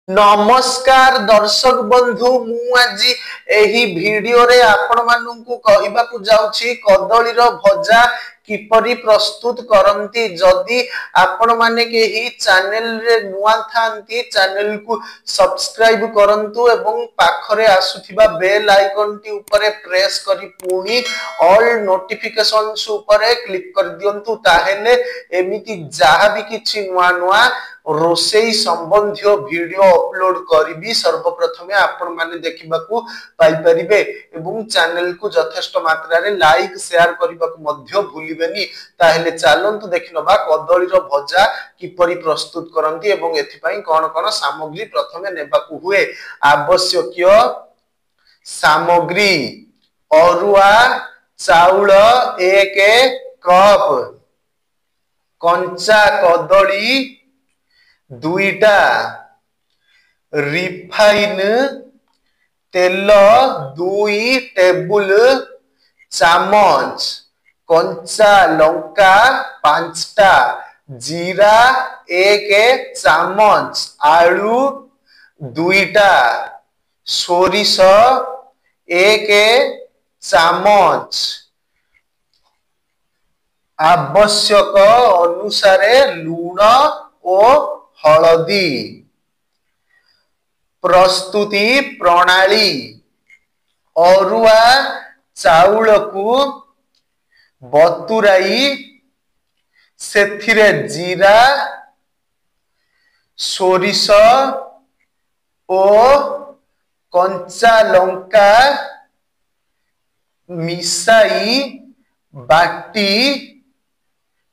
नमस्कार दर्शक बंधु मु आज एही वीडियो रे आपण माननकु कहिबाकू जाउछि कदली रो भजा किपरि प्रस्तुत करंती। जदि आपण माने के ही चैनल रे नुआ थांती चैनल को सब्सक्राइब करंतु एवं पाखरे आसुथिबा बेल आइकन टी ऊपर प्रेस करी पुनी ऑल नोटिफिकेशंस ऊपर क्लिक कर दियंतु। ताहेले एमिति जहा भी किछि नुआ नुआ रोसेई संबंधी वीडियो अपलोड करी सर्वप्रथमे आपण माने देखिबाकू पाई परिबे एवं चैनल को यथेष्ट मात्रा रे लाइक शेयर करबाकू मध्य भूलिबेनी। ताहेले चलंतु देखिनबा कदली रो भजा किपरि प्रस्तुत करंती एवं एथि पई कोन कोन सामग्री प्रथमे नेबाकू हुए। आवश्यक सामग्री अरुआ चाउल 1 कप, कंचा कदली 2टा, रिफाइन तेल 2 टेबुल चामच, कंचा लंका 5टा, जीरा 1 चामच, आलू 2टा, सोरिष 1 चामच, आवश्यक अनुसारे लूण और हलदी। प्रस्तुति प्रणाली अरुआ चाउल को बतुराई सेथिरे जीरा सोरिष और कंचा लंका मिसाई बाटी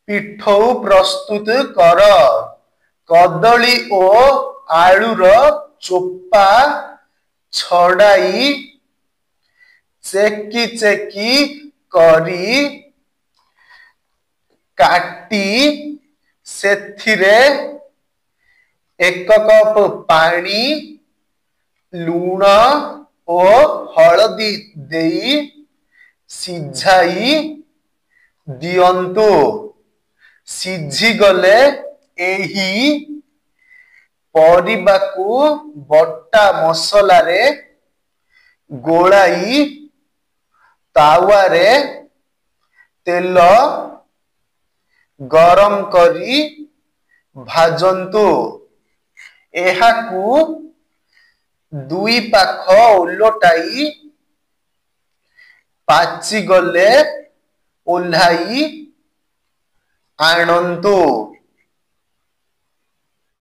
पिठौ प्रस्तुत कर। कदली और आलूर चोपा छड़ाई चेकी चेकी करी काटी सेथिरे 1 कप पानी लूण और हलदी देई सिझाई दियंतु। सिझी गले एही परिबा को बट्टा मसला रे गोलाई तावा रे तेल गरम करी भाजंतु। एहाकू 2 पाख उलटाई पाची गले ओल्हाई आणंतु।